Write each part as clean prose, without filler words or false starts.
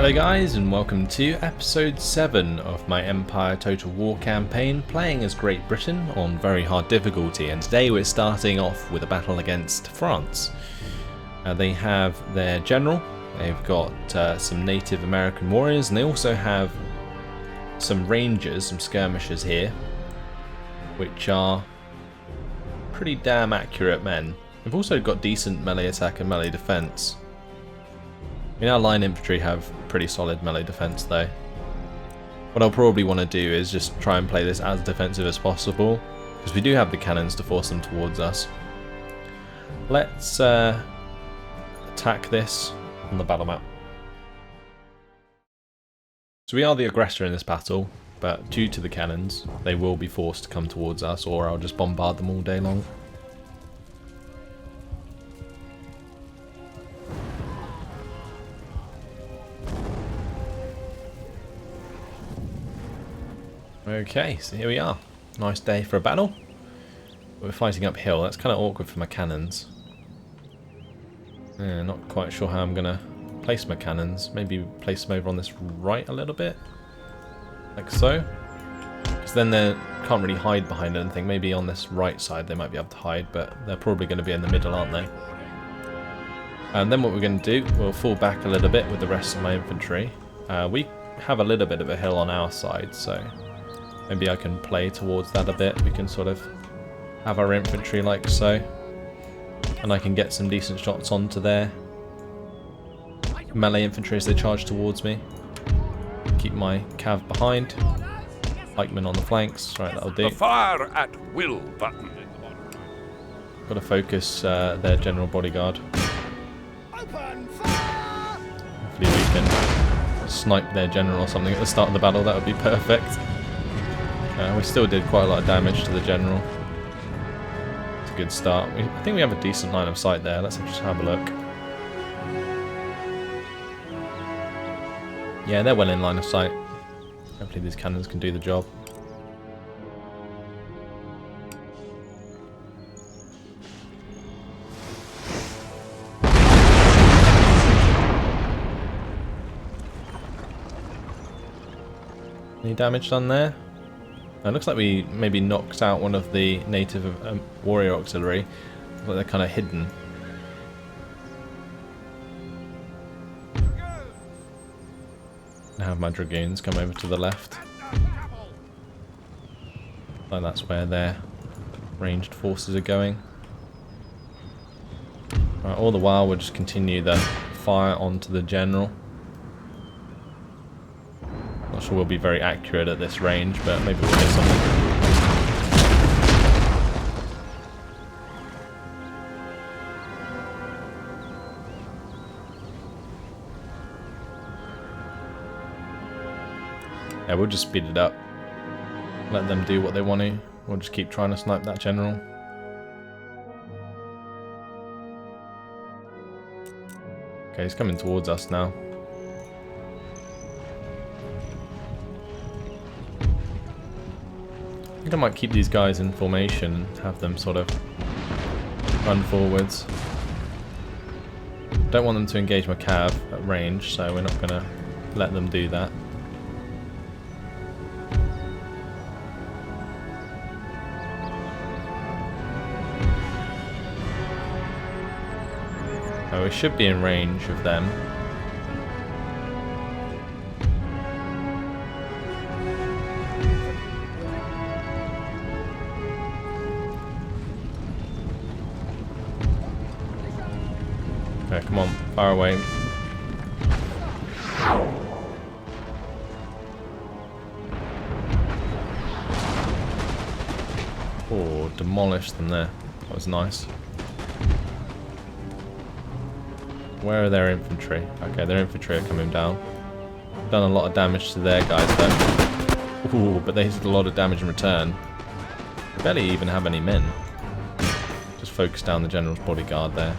Hello guys, and welcome to episode 7 of my Empire Total War campaign, playing as Great Britain on very hard difficulty, and today we're starting off with a battle against France. They have their general, they've got some Native American warriors, and they also have some rangers, some skirmishers here, which are pretty damn accurate men. They've also got decent melee attack and melee defense. Our line infantry have pretty solid melee defense though. What I'll probably want to do is just try and play this as defensive as possible, because we do have the cannons to force them towards us. Let's attack this on the battle map. So we are the aggressor in this battle, but due to the cannons, they will be forced to come towards us, or I'll just bombard them all day long. Okay, so here we are. Nice day for a battle. We're fighting uphill. That's kind of awkward for my cannons. Not quite sure how I'm going to place my cannons. Maybe place them over on this right a little bit. Like so. Because then they can't really hide behind anything. Maybe on this right side they might be able to hide, but they're probably going to be in the middle, aren't they? And then what we're going to do, we'll fall back a little bit with the rest of my infantry. We have a little bit of a hill on our side, so maybe I can play towards that a bit. We can sort of have our infantry like so, and I can get some decent shots onto their melee infantry as they charge towards me. Keep my cav behind, pikemen on the flanks. Right, that'll do. The fire at will button. Got to focus their general bodyguard. Open fire! Hopefully we can snipe their general or something at the start of the battle. That would be perfect. We still did quite a lot of damage to the general. It's a good start. I think we have a decent line of sight there. Let's just have a look. Yeah, they're well in line of sight. Hopefully these cannons can do the job. Any damage done there? It looks like we maybe knocked out one of the native warrior auxiliary, but they're kind of hidden. I have my dragoons come over to the left. So that's where their ranged forces are going. Right, all the while we'll just continue the fire onto the general. Not sure we'll be very accurate at this range, but maybe we'll get something. Yeah, we'll just speed it up. Let them do what they want to. We'll just keep trying to snipe that general. Okay, he's coming towards us now. I think I might keep these guys in formation and have them sort of run forwards. Don't want them to engage my cav at range, so we're not going to let them do that. Oh, we should be in range of them. Okay, come on, fire away. Oh, demolished them there. That was nice. Where are their infantry? Okay, their infantry are coming down. Done a lot of damage to their guys though. Ooh, but they did a lot of damage in return. Barely even have any men. Just focus down the general's bodyguard there.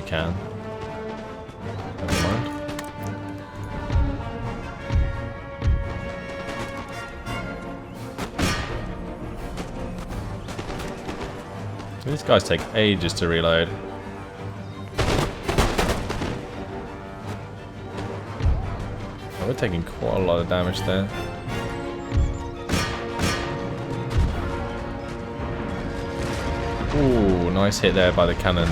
Can. Never mind. These guys take ages to reload. So we're taking quite a lot of damage there. Ooh, nice hit there by the cannon.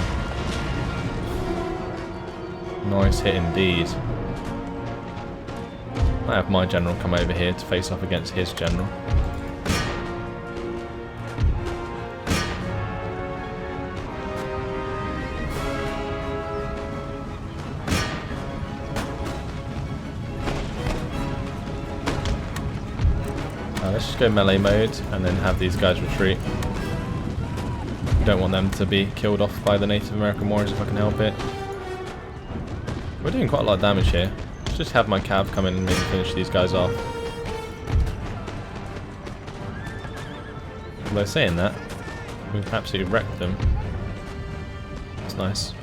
Nice hit indeed. I have my general come over here to face off against his general. Let's just go melee mode and then have these guys retreat. We don't want them to be killed off by the Native American warriors if I can help it. We're doing quite a lot of damage here. Let's just have my cav come in and maybe finish these guys off. Although saying that, we've absolutely wrecked them. That's nice.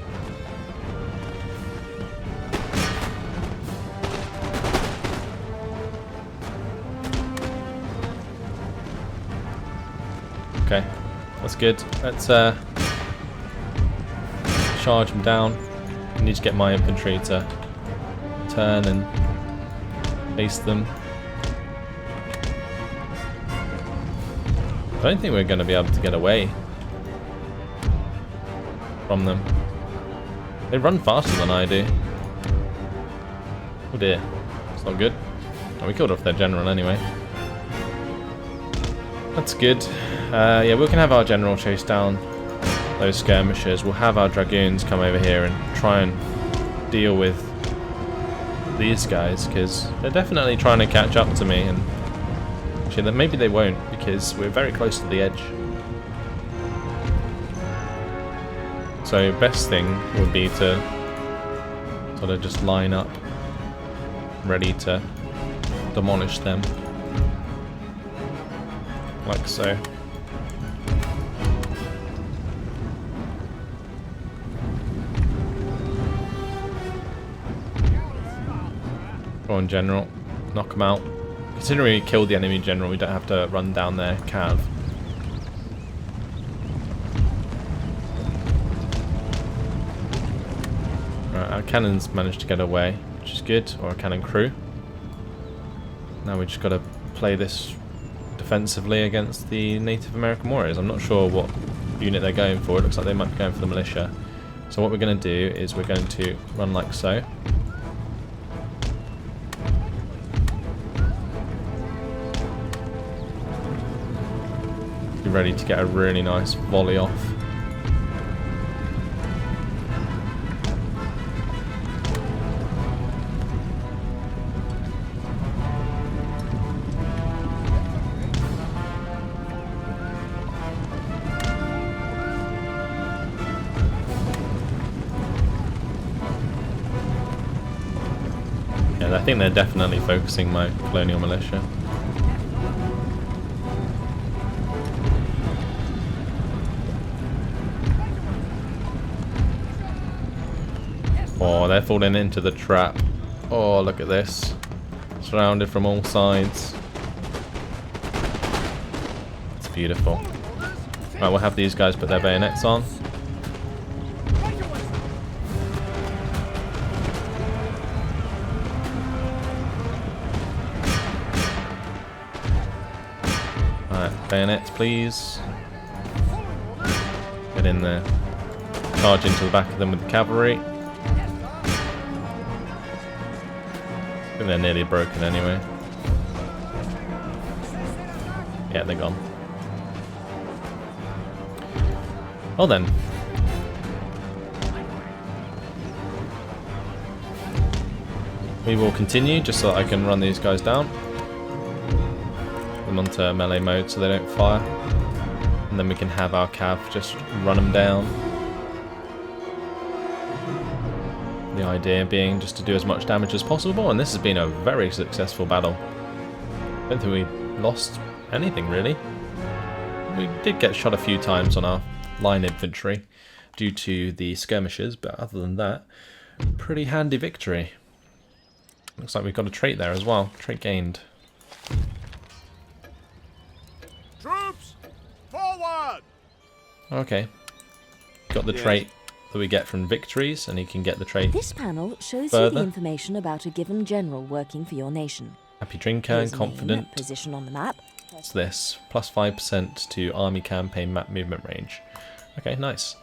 Okay, that's good. Let's charge them down. I need to get my infantry to turn and face them. I don't think we're going to be able to get away from them. They run faster than I do. Oh dear, it's not good. Oh, we killed off their general anyway. That's good. Yeah, we can have our general chase down those skirmishers. We'll have our dragoons come over here and try and deal with these guys, because they're definitely trying to catch up to me, and actually maybe they won't, because we're very close to the edge. So best thing would be to sort of just line up ready to demolish them like so. Go on, general. Knock them out. Considering we killed the enemy general, we don't have to run down their cav. Right, our cannons managed to get away, which is good. Or a cannon crew. Now we just got to play this defensively against the Native American warriors. I'm not sure what unit they're going for. It looks like they might be going for the militia. So what we're going to do is we're going to run like so. Be ready to get a really nice volley off. Yeah, I think they're definitely focusing my colonial militia. Oh, they're falling into the trap. Oh, look at this. Surrounded from all sides. It's beautiful. Right, we'll have these guys put their bayonets on. Alright, bayonets please. Get in there. Charge into the back of them with the cavalry. I think they're nearly broken anyway. Yeah, they're gone. Well then. We will continue just so that I can run these guys down. Put them onto melee mode so they don't fire. And then we can have our cav just run them down. The idea being just to do as much damage as possible, and this has been a very successful battle. I don't think we lost anything really. We did get shot a few times on our line infantry due to the skirmishers, but other than that, pretty handy victory. Looks like we've got a trait there as well. Trait gained. Troops, forward! Okay. Got the trait that we get from victories, and you can get the trait This panel shows further. you the information about a given general working for your nation. Happy drinker and His name, confident. position on the map. What's this? Plus 5% to army campaign map movement range. Okay, nice.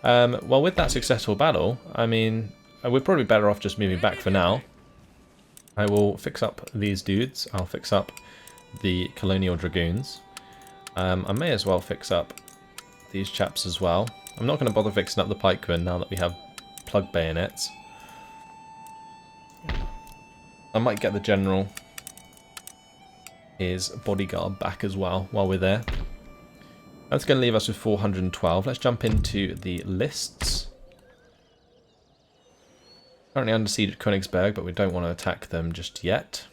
Well, with that successful battle, I mean, we're probably better off just moving back for now. I will fix up these dudes. I'll fix up the colonial dragoons. I may as well fix up these chaps as well. I'm not going to bother fixing up the pikemen now that we have plug bayonets. I might get the general, his bodyguard back as well while we're there. That's going to leave us with 412. Let's jump into the lists. Currently under siege at Königsberg, but we don't want to attack them just yet.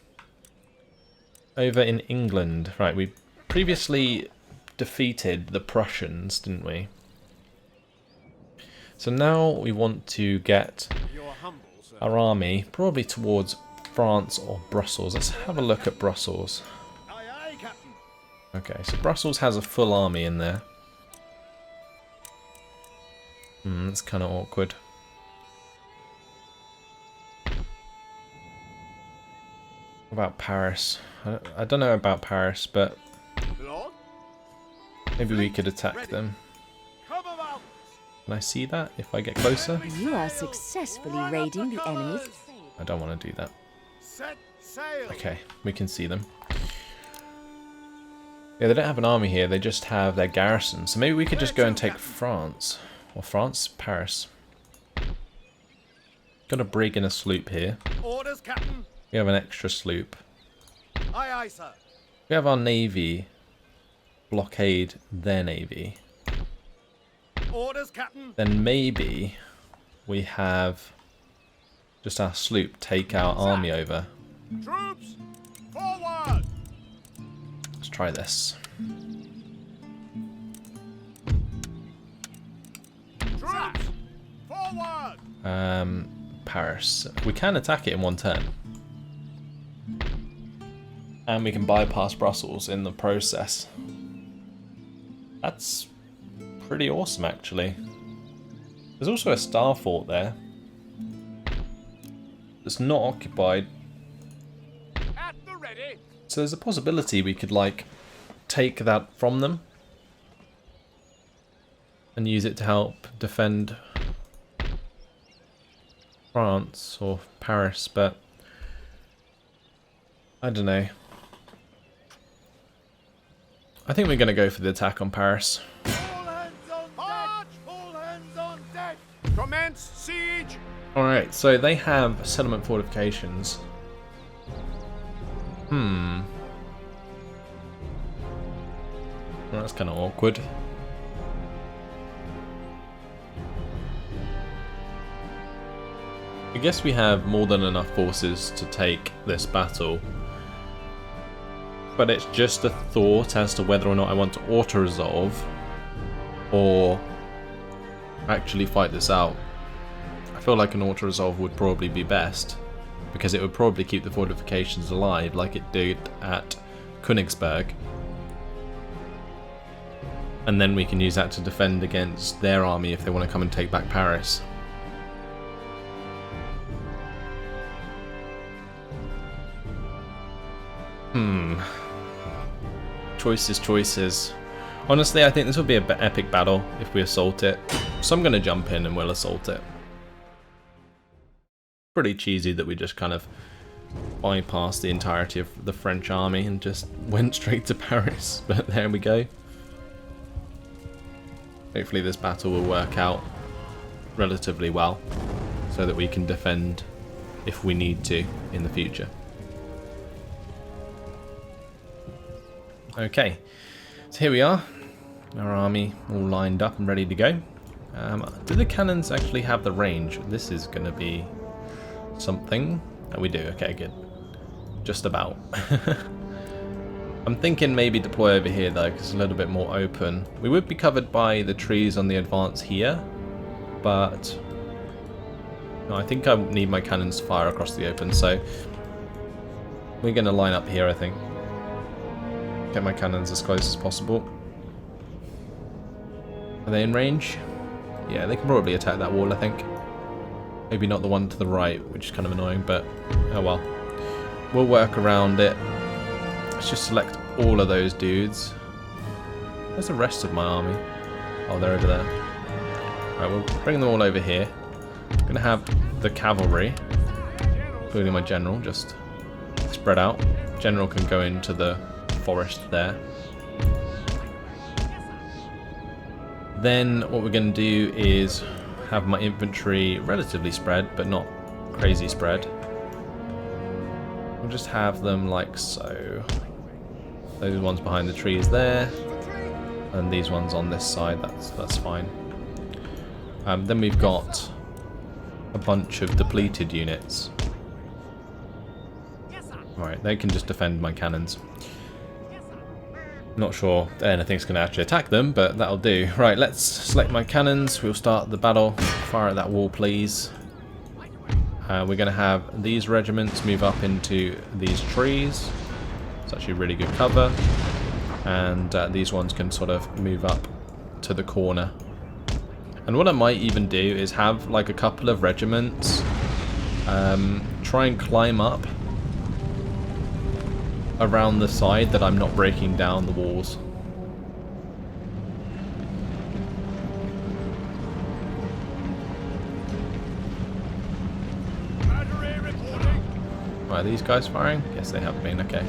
Over in England, right, we previously defeated the Prussians, didn't we? So now we want to get our army probably towards France or Brussels. Let's have a look at Brussels. Okay, so Brussels has a full army in there. That's kind of awkward. What about Paris? I don't know about Paris, but maybe we could attack them. Can I see that if I get closer? You are successfully raiding the enemy's. I don't want to do that. Okay, we can see them. Yeah, they don't have an army here, they just have their garrison. So maybe we could just go and take France. Or France? Paris. Got a brig and a sloop here. Orders, Captain. We have an extra sloop. Aye, aye, sir. We have our navy blockade their navy. Orders, Captain. Then maybe we have just our sloop take our army over. Troops, forward. Let's try this. Troops, forward. Paris. We can attack it in one turn. And we can bypass Brussels in the process. That's pretty awesome, actually. There's also a star fort there. It's not occupied. At the ready. So there's a possibility we could, like, take that from them. And use it to help defend France or Paris, but I don't know. I think we're going to go for the attack on Paris. All hands on deck. All hands on deck. Commence siege. Alright, so they have settlement fortifications. Well, that's kind of awkward. I guess we have more than enough forces to take this battle. But it's just a thought as to whether or not I want to auto-resolve or actually fight this out. I feel like an auto-resolve would probably be best, because it would probably keep the fortifications alive like it did at Königsberg. And then we can use that to defend against their army if they want to come and take back Paris. Choices. Honestly, I think this would be an epic battle if we assault it. So I'm going to jump in and we'll assault it. Pretty cheesy that we just kind of bypassed the entirety of the French army and just went straight to Paris. But there we go. Hopefully this battle will work out relatively well so that we can defend if we need to in the future. Okay, so here we are, our army all lined up and ready to go. Do the cannons actually have the range? This is going to be something. Oh, we do, okay, good. Just about. I'm thinking maybe deploy over here though, because it's a little bit more open. We would be covered by the trees on the advance here, but no, I think I need my cannons to fire across the open, so we're going to line up here, I think. Get my cannons as close as possible. Are they in range? Yeah, they can probably attack that wall, I think. Maybe not the one to the right, which is kind of annoying, but oh well. We'll work around it. Let's just select all of those dudes. Where's the rest of my army? Oh, they're over there. Alright, we'll bring them all over here. I'm going to have the cavalry, including my general, just spread out. General can go into the forest there. Then what we're going to do is have my infantry relatively spread, but not crazy spread. We'll just have them like so. Those ones behind the trees there, and these ones on this side. That's fine. Then we've got a bunch of depleted units. Alright, they can just defend my cannons. Not sure anything's going to actually attack them, but that'll do. Right, let's select my cannons. We'll start the battle. Fire at that wall, please. We're going to have these regiments move up into these trees. It's actually really good cover. And these ones can sort of move up to the corner. And what I might even do is have like a couple of regiments try and climb up around the side that I'm not breaking down the walls. Are these guys firing? Yes, they have been. Okay.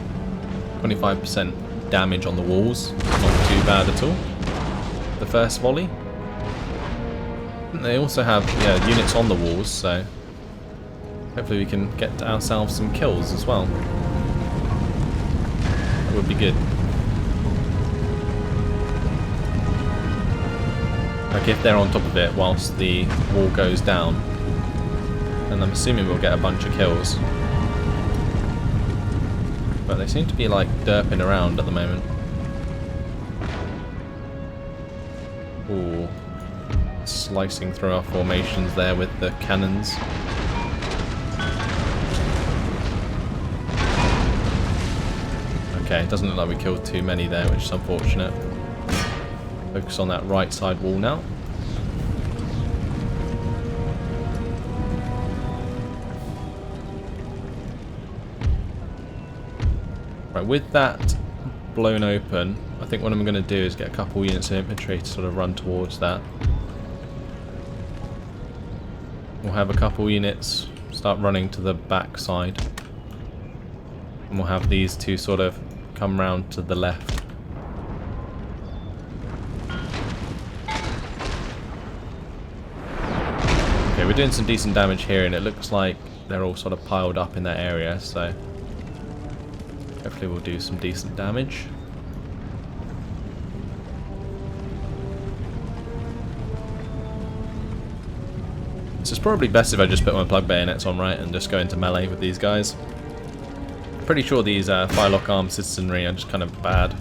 25% damage on the walls. Not too bad at all. The first volley. They also have units on the walls, so hopefully we can get ourselves some kills as well. That would be good. Like if they're on top of it whilst the wall goes down, and I'm assuming we'll get a bunch of kills. But they seem to be like derping around at the moment. Ooh. Slicing through our formations there with the cannons. Okay, it doesn't look like we killed too many there, which is unfortunate. Focus on that right side wall now. Right, with that blown open, I think what I'm going to do is get a couple units of infantry to sort of run towards that. We'll have a couple units start running to the back side. And we'll have these two sort of come round to the left. Okay, we're doing some decent damage here, and it looks like they're all sort of piled up in that area, so hopefully we'll do some decent damage. So it's probably best if I just put my plug bayonets on right and just go into melee with these guys. Pretty sure these firelock armed citizenry are just kind of bad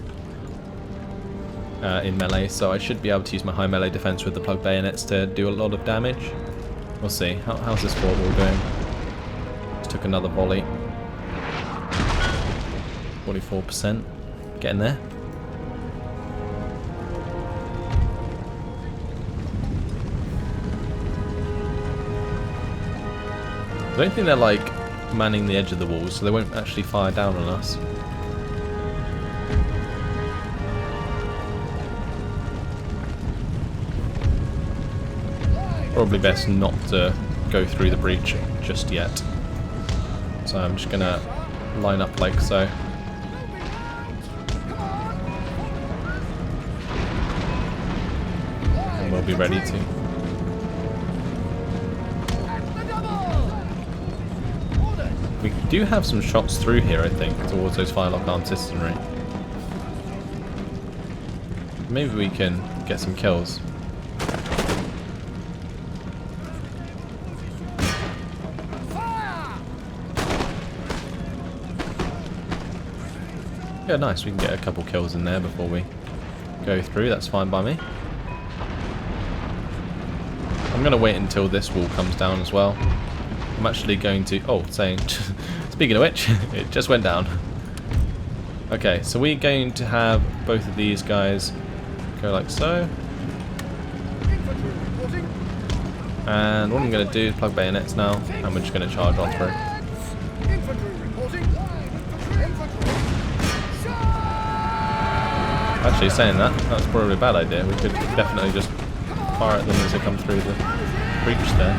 in melee, so I should be able to use my high melee defense with the plug bayonets to do a lot of damage. We'll see. How's this fort wall doing? Just took another volley. 44%. Getting there. I don't think they're like manning the edge of the walls, so they won't actually fire down on us. Probably best not to go through the breach just yet. So I'm just gonna line up like so. And we'll be ready to. We do have some shots through here, I think, towards those firelock armed citizenry. Maybe we can get some kills. Yeah, nice. We can get a couple kills in there before we go through. That's fine by me. I'm going to wait until this wall comes down as well. I'm actually going to... Oh, speaking of which, it just went down. Okay, so we're going to have both of these guys go like so. And what I'm going to do is plug bayonets now, and we're just going to charge on through. Actually, saying that's probably a bad idea. We could definitely just fire at them as they come through the breach there.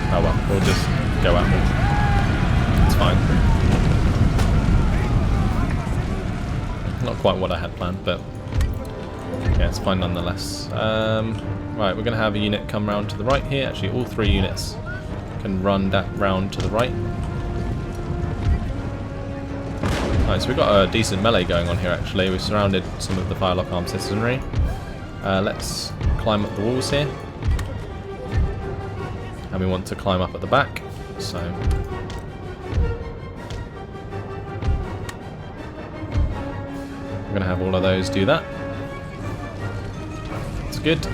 Oh well, we'll just go at them. It's fine. Not quite what I had planned, but yeah, it's fine nonetheless. Right, we're going to have a unit come round to the right here. Actually, all 3 units can run that round to the right. Right, so we've got a decent melee going on here actually. We've surrounded some of the firelock armed citizenry. Let's climb up the walls here. And we want to climb up at the back, so... we're going to have all of those do that. That's good.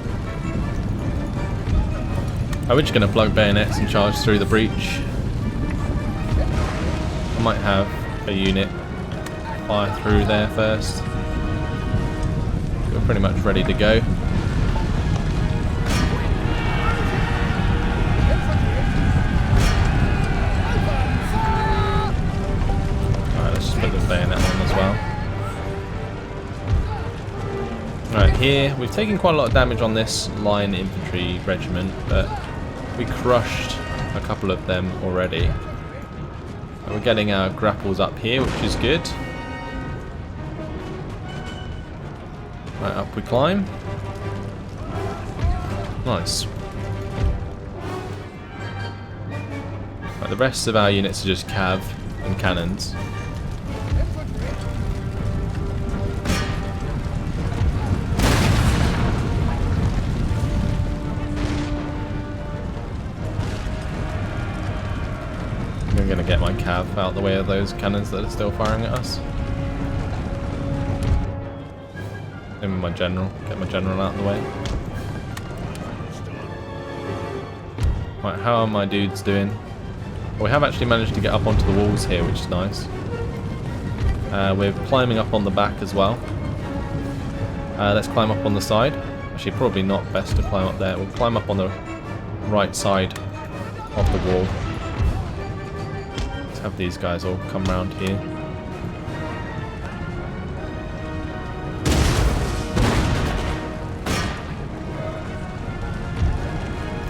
We're just going to plug bayonets and charge through the breach. I might have a unit fire through there first. We're pretty much ready to go. Alright, let's just put the bayonet on as well. Right, here we've taken quite a lot of damage on this line infantry regiment, but we crushed a couple of them already. And we're getting our grapples up here, which is good. Right, up we climb. Nice. Right, the rest of our units are just cav and cannons. I'm going to get my cav out the way of those cannons that are still firing at us. And my general. Get my general out of the way. Right, how are my dudes doing? Well, we have actually managed to get up onto the walls here, which is nice. We're climbing up on the back as well. Let's climb up on the side. Actually, probably not best to climb up there. We'll climb up on the right side of the wall. Let's have these guys all come round here.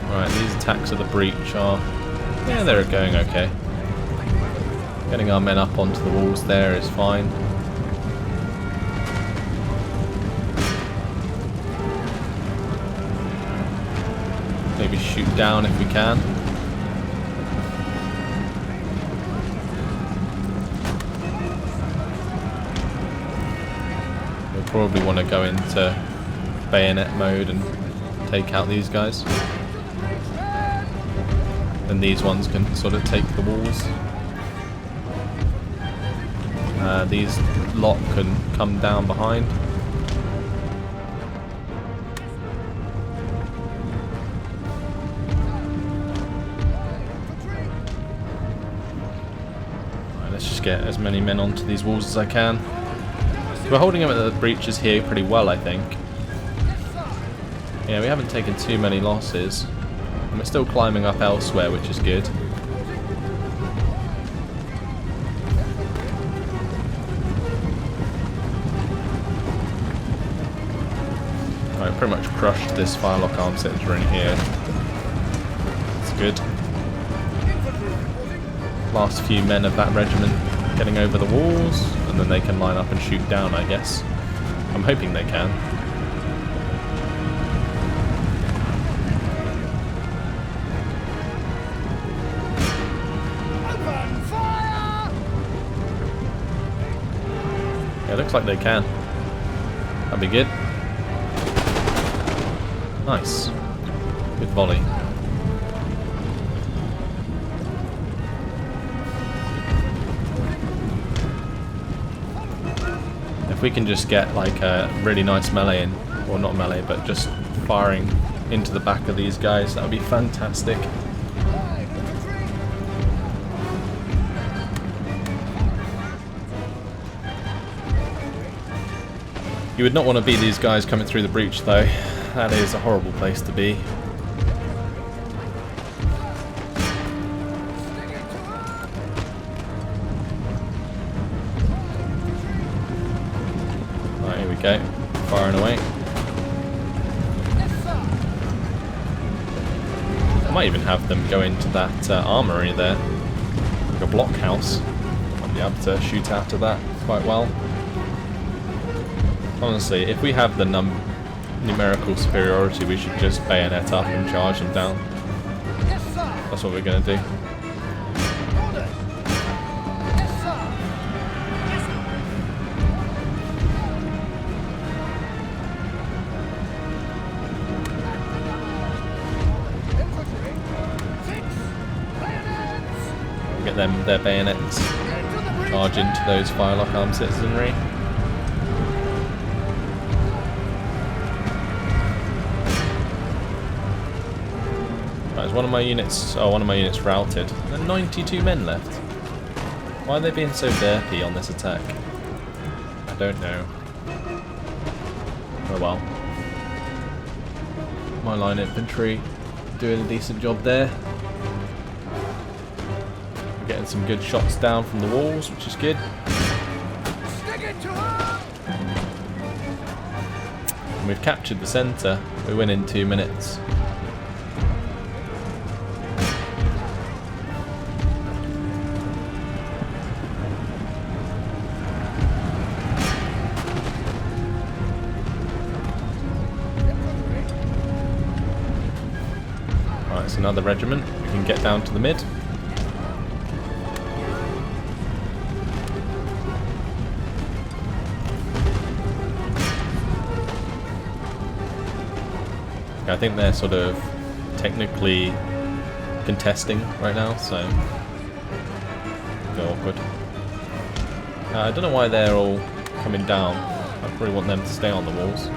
Right, these attacks of the breach are... yeah, they're going okay. Getting our men up onto the walls there is fine. Maybe shoot down if we can. We'll probably want to go into bayonet mode and take out these guys. And these ones can sort of take the walls. These lot can come down behind. Right, let's just get as many men onto these walls as I can. So we're holding them at the breaches here pretty well, I think. Yeah, we haven't taken too many losses. And we're still climbing up elsewhere, which is good. Right, pretty much crushed this firelock arm center in here. It's good. Last few men of that regiment getting over the walls, and then they can line up and shoot down, I guess. I'm hoping they can. Yeah, looks like they can. That'd be good. Nice. Good volley. If we can just get like a really nice melee in, or not melee, but just firing into the back of these guys, that would be fantastic. You would not want to be these guys coming through the breach though. That is a horrible place to be. Right, here we go. Firing away. I might even have them go into that armory there. Like a blockhouse. Might be able to shoot out of that quite well. Honestly, if we have the numerical superiority, we should just bayonet up and charge them down. That's what we're going to do. Get them their bayonets. Charge into those firelock armed citizenry. One of my units routed. There are 92 men left. Why are they being so derpy on this attack? I don't know. Oh well. My line infantry doing a decent job there. We're getting some good shots down from the walls, which is good. And we've captured the centre. We win in 2 minutes. It's another regiment. We can get down to the mid. I think they're sort of technically contesting right now, so a bit awkward. I don't know why they're all coming down. I probably want them to stay on the walls.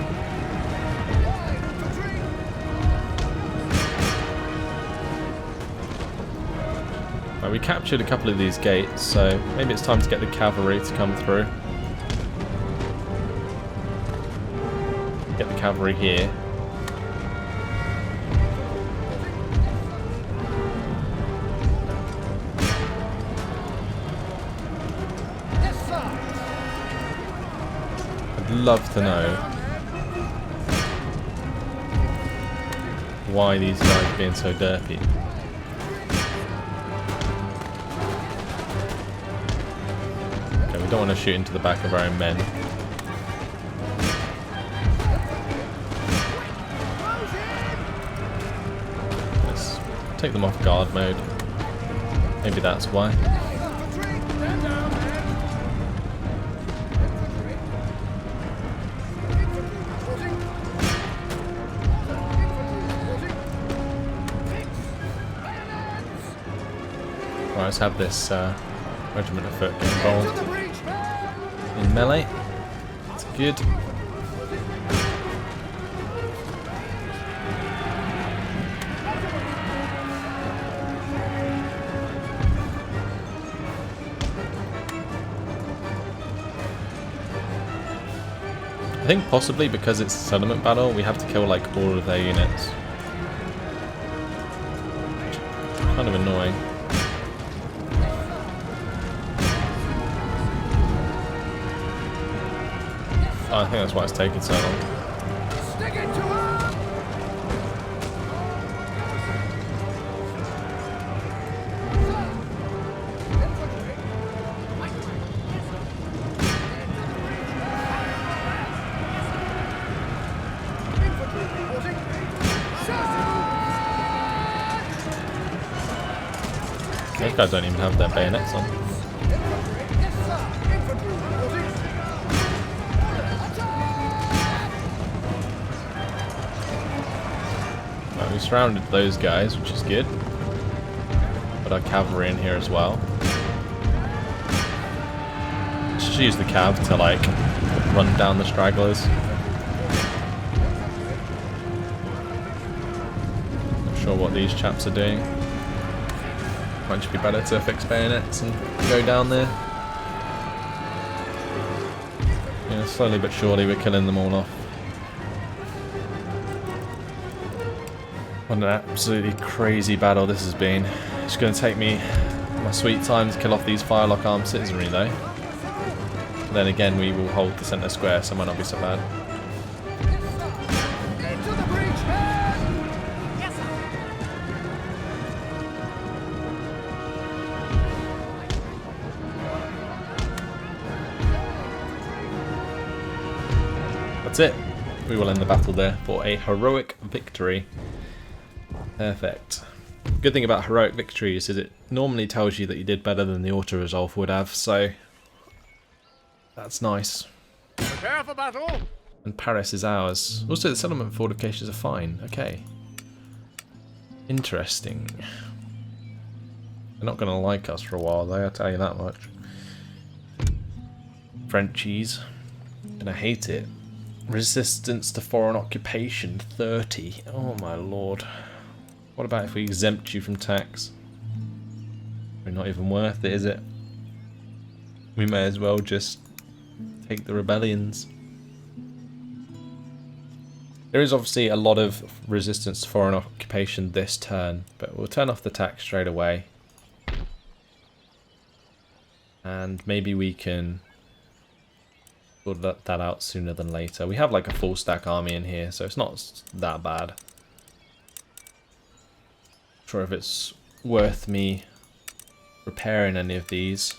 We captured a couple of these gates, so maybe it's time to get the cavalry to come through. Get the cavalry here. I'd love to know why these guys are being so derpy. We don't want to shoot into the back of our own men. Let's take them off guard mode. Maybe that's why. Right, let's have this regiment of foot get involved in melee. That's good. I think possibly because it's a settlement battle, we have to kill like all of their units. Kind of annoying. Oh, I think that's why it's taking so long. Those guys don't even have their bayonets on. Right, we surrounded those guys, which is good. Put our cavalry in here as well. Just use the cav to like run down the stragglers. Not sure what these chaps are doing. Might just be better to fix bayonets and go down there. Yeah, Slowly but surely we're killing them all off. What an absolutely crazy battle this has been. It's going to take me my sweet time to kill off these firelock armed citizenry though. Then again we will hold the centre square, so it might not be so bad. Into the breach, men! Yes, sir. That's it. We will end the battle there for a heroic victory. Perfect. Good thing about heroic victories is it normally tells you that you did better than the auto-resolve would have, so that's nice. Prepare for battle. And Paris is ours. Also, the settlement fortifications are fine. Okay. Interesting. They're not going to like us for a while, though, I'll tell you that much. Frenchies. Gonna hate it. Resistance to foreign occupation, 30. Oh my lord. What about if we exempt you from tax? We're not even worth it, is it? We may as well just take the rebellions. There is obviously a lot of resistance to foreign occupation this turn, but we'll turn off the tax straight away. And maybe we can sort that out sooner than later. We have like a full stack army in here, so it's not that bad. Not sure if it's worth me repairing any of these.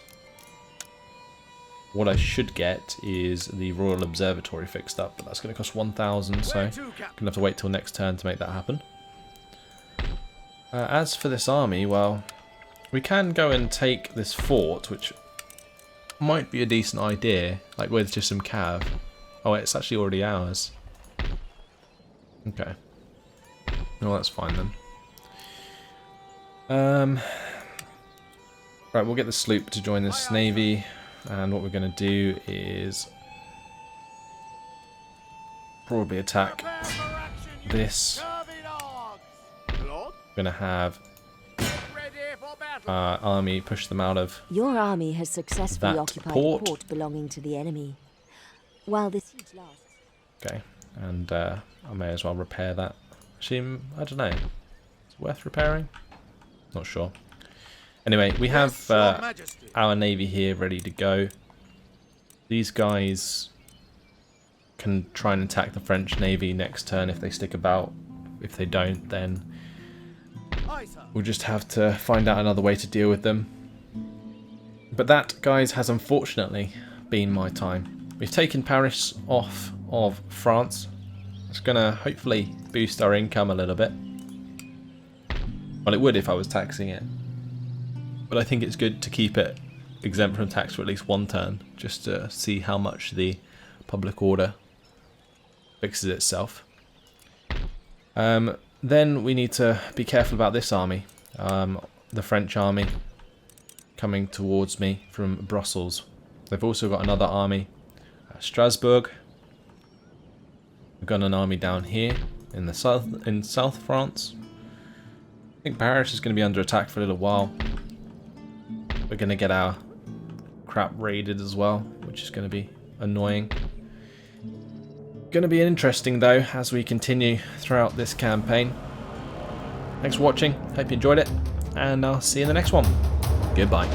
What I should get is the Royal Observatory fixed up, but that's going to cost 1,000, so I'm going to have to wait till next turn to make that happen. As for this army, well, we can go and take this fort, which might be a decent idea, like with just some cav. Oh, it's actually already ours. Okay. Well, that's fine then. Right, we'll get the sloop to join this navy, and what we're going to do is probably attack this. We're going to have army push them out of Your army has successfully that occupied port. a port belonging to the enemy. While this siege lasts, Okay, and I may as well repair that. Actually, I don't know. Is it worth repairing? Not sure. Anyway, we have our navy here ready to go. These guys can try and attack the French navy next turn if they stick about. If they don't, then we'll just have to find out another way to deal with them. But that, guys, has unfortunately been my time. We've taken Paris off of France. It's going to hopefully boost our income a little bit. Well, it would if I was taxing it. But I think it's good to keep it exempt from tax for at least one turn, just to see how much the public order fixes itself. Then we need to be careful about this army, the French army coming towards me from Brussels. They've also got another army at Strasbourg. We've got an army down here in the South France. I think Paris is going to be under attack for a little while. We're going to get our crap raided as well, which is going to be annoying. Going to be interesting though as we continue throughout this campaign. Thanks for watching, hope you enjoyed it, and I'll see you in the next one. Goodbye.